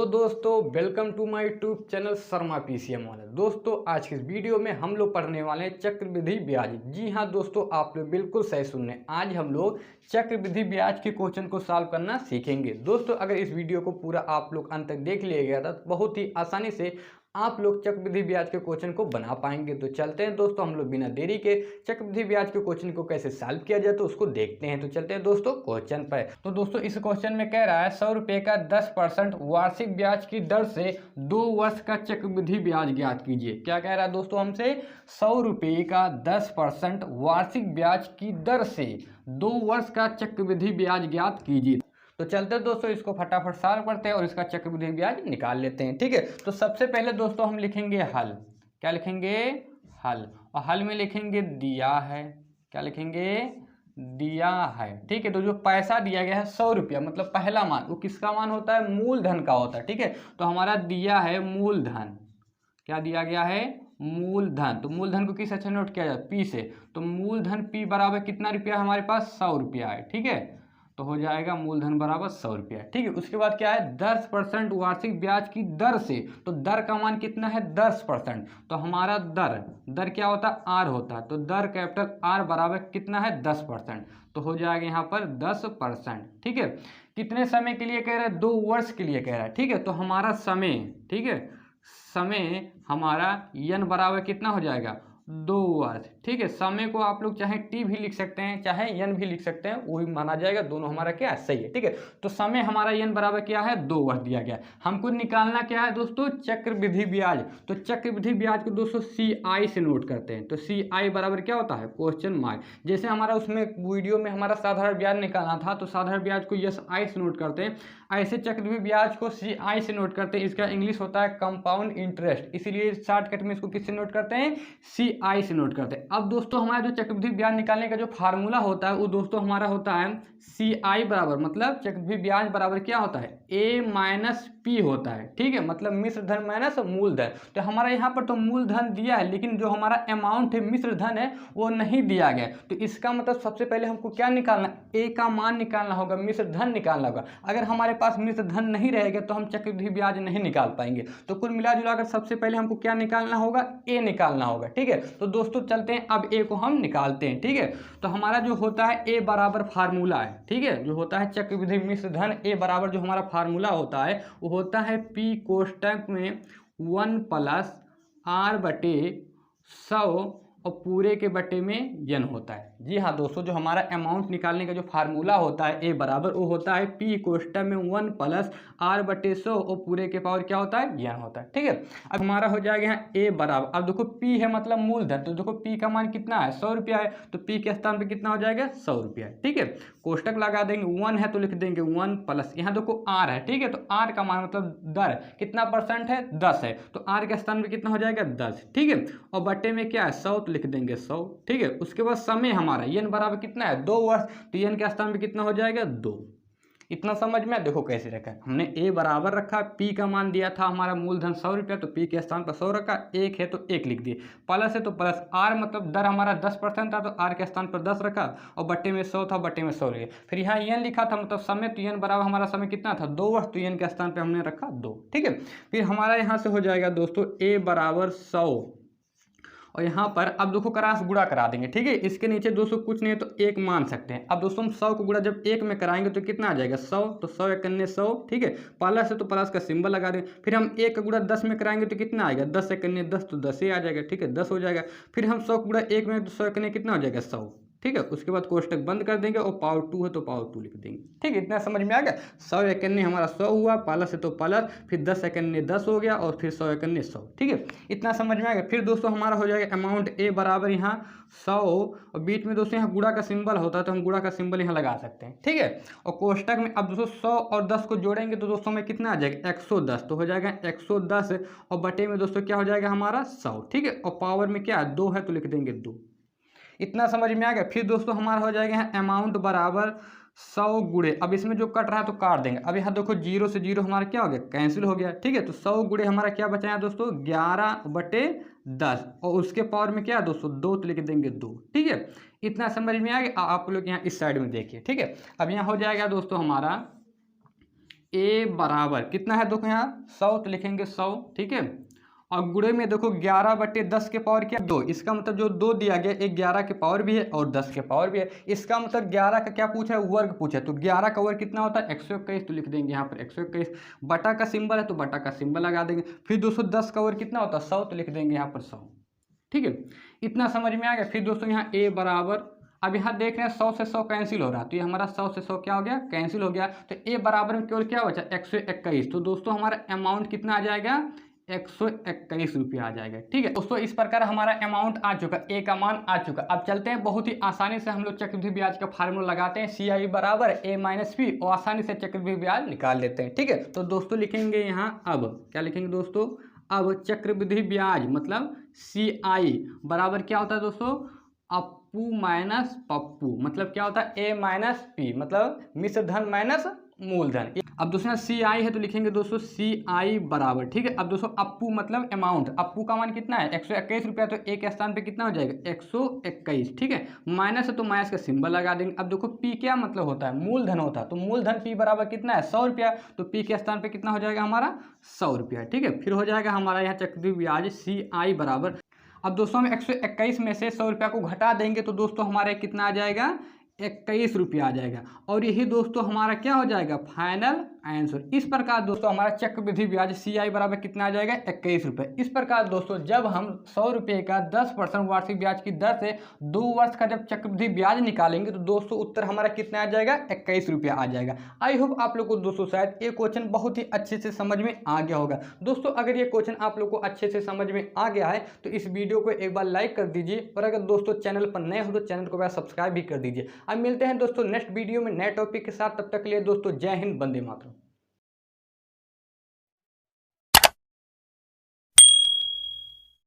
दोस्तों welcome to my YouTube channel Sharma PCM वाला। दोस्तों आज की इस वीडियो में हम लोग पढ़ने वाले हैं चक्रवृद्धि ब्याज। जी हाँ दोस्तों, आप लोग बिल्कुल सही सुन रहे हैं। आज हम लोग चक्रवृद्धि ब्याज के क्वेश्चन को सॉल्व करना सीखेंगे। दोस्तों अगर इस वीडियो को पूरा आप लोग अंत तक देख लिया था तो बहुत ही आसानी से आप लोग चक्रवृद्धि ब्याज के क्वेश्चन को बना पाएंगे। तो चलते हैं दोस्तों, हम लोग बिना देरी के चक्रवृद्धि ब्याज के क्वेश्चन को कैसे सॉल्व किया जाए तो उसको देखते हैं। तो चलते हैं दोस्तों क्वेश्चन पर। तो दोस्तों इस क्वेश्चन में कह रहा है 100 रुपये का 10% वार्षिक ब्याज की दर से 2 वर्ष का चक्रवृद्धि ब्याज ज्ञात कीजिए। क्या कह रहा है दोस्तों हमसे? 100 रुपये का 10% वार्षिक ब्याज की दर से 2 वर्ष का चक्रवृद्धि ब्याज ज्ञात कीजिए। तो चलते हैं दोस्तों इसको फटाफट सॉल्व करते हैं और इसका चक्रवृद्धि ब्याज निकाल लेते हैं। ठीक है, तो सबसे पहले दोस्तों हम लिखेंगे हल। क्या लिखेंगे? हल। और हल में लिखेंगे दिया है। क्या लिखेंगे? दिया है। ठीक है, तो जो पैसा दिया गया है 100 रुपया मतलब पहला मान, वो किसका मान होता है? मूलधन का होता है। ठीक है, तो हमारा दिया है मूलधन। क्या दिया गया है? मूलधन। तो मूलधन को किस से नोट किया जाए? पी से। तो मूलधन पी बराबर कितना रुपया हमारे पास? 100 रुपया है। ठीक है, तो हो जाएगा मूलधन बराबर 100 रुपया। ठीक है, उसके बाद क्या है? 10% वार्षिक ब्याज की दर से। तो दर का मान कितना है? 10%। तो हमारा दर क्या होता है? आर होता है। तो दर कैपिटल आर बराबर कितना है? 10%। तो हो जाएगा यहाँ पर 10%। ठीक है, कितने समय के लिए कह रहा है? 2 वर्ष के लिए कह रहा है। ठीक है, तो हमारा समय, ठीक है, समय हमारा यन बराबर कितना हो जाएगा? 2 वर्ष। ठीक है, समय को आप लोग चाहे टी भी लिख सकते हैं चाहे यन भी लिख सकते हैं, वो भी माना जाएगा। दोनों हमारा क्या है? सही है। ठीक है, तो समय हमारा यन बराबर क्या है? 2 वर्ष दिया गया। हमको निकालना क्या है दोस्तों? चक्रवृद्धि ब्याज। तो चक्रवृद्धि ब्याज को दोस्तों CI से नोट करते हैं। तो CI बराबर क्या होता है? Question mark. जैसे हमारा उसमें वीडियो में हमारा साधारण ब्याज निकालना था तो साधारण ब्याज को SI से नोट करते हैं, ऐसे चक्रवृद्धि ब्याज को CI से नोट करते हैं। इसका इंग्लिश होता है कंपाउंड इंटरेस्ट, इसीलिए शॉर्टकट में इसको किससे नोट करते हैं? CI से नोट करते हैं। अब दोस्तों हमारा जो चक्रवृद्धि ब्याज निकालने का जो फार्मूला होता है वो दोस्तों हमारा होता है CI बराबर, मतलब चक्रवृद्धि ब्याज बराबर क्या होता है? A माइनस P होता है। ठीक है, मतलब मिश्र धन माइनस मूलधन। तो हमारा यहाँ पर तो मूलधन दिया है लेकिन जो हमारा अमाउंट है मिश्र धन है वो नहीं दिया गया। तो इसका मतलब सबसे पहले हमको क्या निकालना? A का मान निकालना होगा, मिश्र धन निकालना होगा। अगर हमारे पास मिश्र धन नहीं रहेगा तो हम चक्रवृद्धि ब्याज नहीं निकाल पाएंगे। तो कुल मिला जुला कर सबसे पहले हमको क्या निकालना होगा? A निकालना होगा। ठीक है, तो दोस्तों चलते हैं अब A को हम निकालते हैं। ठीक है, तो हमारा जो होता है A बराबर फार्मूला है। ठीक है, जो होता है चक्रवृद्धि मिश्र धन A बराबर जो हमारा फार्मूला होता है वो होता है P कोष्टक में 1 प्लस R बटे 100 और पूरे के बटे में यन होता है। जी हाँ दोस्तों, जो हमारा अमाउंट निकालने का जो फार्मूला होता है A बराबर वो होता है P कोष्टक में 1 प्लस R बटे 100 और पूरे के पावर क्या होता है? यन होता है। ठीक है, अब हमारा हो जाएगा यहाँ A बराबर, अब देखो P है मतलब मूलधन, तो देखो P का मान कितना है? 100 रुपया है। तो P के स्थान पे कितना हो जाएगा? 100 रुपया। ठीक है, कोष्टक लगा देंगे, 1 है तो लिख देंगे 1 प्लस, यहाँ देखो R है। ठीक है, तो R का मान मतलब दर कितना परसेंट है? 10 है। तो R के स्थान पे कितना हो जाएगा? 10। ठीक है, और बटे में क्या है? 100, तो लिख देंगे 100। ठीक है, उसके बाद समय हमारा यन बराबर कितना है? 2 वर्ष। तो यन के स्थान पे कितना हो जाएगा? 2। इतना समझ में? देखो कैसे रखा है हमने। A बराबर रखा, P का मान दिया था हमारा मूलधन 100 रुपया, तो P के स्थान पर 100 रखा। 1 है तो 1 लिख दिए, प्लस है तो प्लस। R मतलब दर हमारा 10% था तो R के स्थान पर 10 रखा और बट्टे में 100 था, बट्टे में 100 लिया। फिर यहाँ यन लिखा था मतलब समय, तो यन बराबर हमारा समय कितना था? 2 वर्ष, तो यन के स्थान पर हमने रखा 2। ठीक है, फिर हमारा यहाँ से हो जाएगा दोस्तों A बराबर 100 और यहाँ पर अब देखो क्रॉस गुणा करा देंगे। ठीक है, इसके नीचे दोस्तों कुछ नहीं है तो 1 मान सकते हैं। अब दोस्तों हम 100 को गुणा जब 1 में कराएंगे तो कितना आ जाएगा? 100। तो 100 एकन्ने 100। ठीक है, प्लस है तो प्लस का सिंबल लगा दें। फिर हम 1 का गुणा 10 में कराएंगे तो कितना आएगा? 10 एकन्ने 10, तो 10 ही आ जाएगा। ठीक है, 10 हो जाएगा। फिर हम 100 को गुणा 1 में तो 100 एकन्ने कितना हो जाएगा? 100। ठीक है, उसके बाद कोष्टक बंद कर देंगे और पावर 2 है तो पावर 2 लिख देंगे। ठीक है, इतना समझ में आ गया? 100 एकन्ने हमारा 100 हुआ, प्लस है तो प्लस, फिर 10 एकन्ने 10 हो गया और फिर 100 एकन्ने 100। ठीक है, इतना समझ में आ गया? फिर दोस्तों हमारा हो जाएगा अमाउंट A बराबर यहाँ 100 और बीच में दोस्तों यहाँ गुणा का सिंबल होता है तो हम गुणा का सिंबल यहाँ लगा सकते हैं। ठीक है, और कोष्टक में अब दोस्तों 100 और 10 को जोड़ेंगे तो दोस्तों में कितना आ जाएगा? 110। तो हो जाएगा 110 और बटे में दोस्तों क्या हो जाएगा हमारा? 100। ठीक है, और पावर में क्या है? 2 है तो लिख देंगे 2। इतना समझ में आ गया? फिर दोस्तों हमारा हो जाएगा यहाँ अमाउंट बराबर 100 गुणे, अब इसमें जो कट रहा है तो काट देंगे। अब यहाँ देखो 0 से 0 हमारा क्या हो गया? कैंसिल हो गया। ठीक है, तो 100 गुणे हमारा क्या बचा है दोस्तों? 11/10 और उसके पावर में क्या है दोस्तों? 2, तो लिख देंगे 2। ठीक है, इतना समझ में आ गया? आप लोग यहाँ इस साइड में देखिए। ठीक है, अब यहाँ हो जाएगा दोस्तों हमारा ए बराबर कितना है देखो यहाँ 100, तो लिखेंगे 100, ठीक है। और गुणे में देखो 11/10 के पावर क्या 2, इसका मतलब जो 2 दिया गया एक 11 के पावर भी है और 10 के पावर भी है। इसका मतलब 11 का क्या पूछा है, वर्ग पूछा है, तो 11 का वर्ग कितना होता है 121, तो लिख देंगे यहाँ पर 121। बटा का सिंबल है तो बटा का सिंबल लगा देंगे। फिर दोस्तों 10 का वर्ग कितना होता है 100, तो लिख देंगे यहाँ पर 100, ठीक है। इतना समझ में आ गया। फिर दोस्तों यहाँ ए बराबर, अब यहाँ देख रहे हैं 100 से 100 कैंसिल हो रहा है, तो ये हमारा 100 से 100 क्या हो गया, कैंसिल हो गया। तो ए बराबर में केवल क्या बचा 121, तो दोस्तों हमारा अमाउंट कितना आ जाएगा 121 रुपया आ जाएगा, ठीक है दोस्तों। इस प्रकार हमारा अमाउंट आ चुका, ए का मान आ चुका। अब चलते हैं, बहुत ही आसानी से हम लोग चक्रवृद्धि ब्याज का फार्मूला लगाते हैं, CI बराबर A माइनस P, और आसानी से चक्रवृद्धि ब्याज निकाल लेते हैं, ठीक है। तो दोस्तों लिखेंगे यहाँ, अब क्या लिखेंगे दोस्तों, अब चक्रवृद्धि ब्याज मतलब CI बराबर क्या होता है दोस्तों, अप्पू माइनस पप्पू, मतलब क्या होता है A माइनस P, मतलब मिश्र धन माइनस मूलधन। अब दूसरा CI है तो लिखेंगे दोस्तों CI बराबर, ठीक है। अब दोस्तों अप्पू मतलब अमाउंट, अप्पू का मान कितना है 121 रुपया, तो एक स्थान पे कितना हो जाएगा 121, ठीक है। माइनस है तो माइनस का सिंबल लगा देंगे। अब देखो P क्या मतलब होता है, मूलधन होता है, तो मूलधन P बराबर कितना है 100 रुपया, तो P के स्थान पे कितना हो जाएगा हमारा 100 रुपया, ठीक है। फिर हो जाएगा हमारा यहाँ चक्रवृद्धि ब्याज CI बराबर, अब दोस्तों हम 121 में से 100 रुपया को घटा देंगे तो दोस्तों हमारे कितना आ जाएगा 21 रुपया आ जाएगा, और यही दोस्तों हमारा क्या हो जाएगा फाइनल आंसर। इस प्रकार दोस्तों हमारा चक्रवृद्धि ब्याज CI बराबर कितना आ जाएगा 21 रुपये। इस प्रकार दोस्तों जब हम 100 रुपये का 10% वार्षिक ब्याज की दर से 2 वर्ष का जब चक्रवृद्धि ब्याज निकालेंगे तो दोस्तों उत्तर हमारा कितना आ जाएगा 21 रुपया आ जाएगा। आई होप आप लोग को दोस्तों शायद ये क्वेश्चन बहुत ही अच्छे से समझ में आ गया होगा। दोस्तों अगर ये क्वेश्चन आप लोग को अच्छे से समझ में आ गया है तो इस वीडियो को एक बार लाइक कर दीजिए, और अगर दोस्तों चैनल पर नए हो तो चैनल को सब्सक्राइब भी कर दीजिए। अब मिलते हैं दोस्तों नेक्स्ट वीडियो में नए टॉपिक के साथ, तब तक के लिए दोस्तों जय हिंद, वंदे मातरम।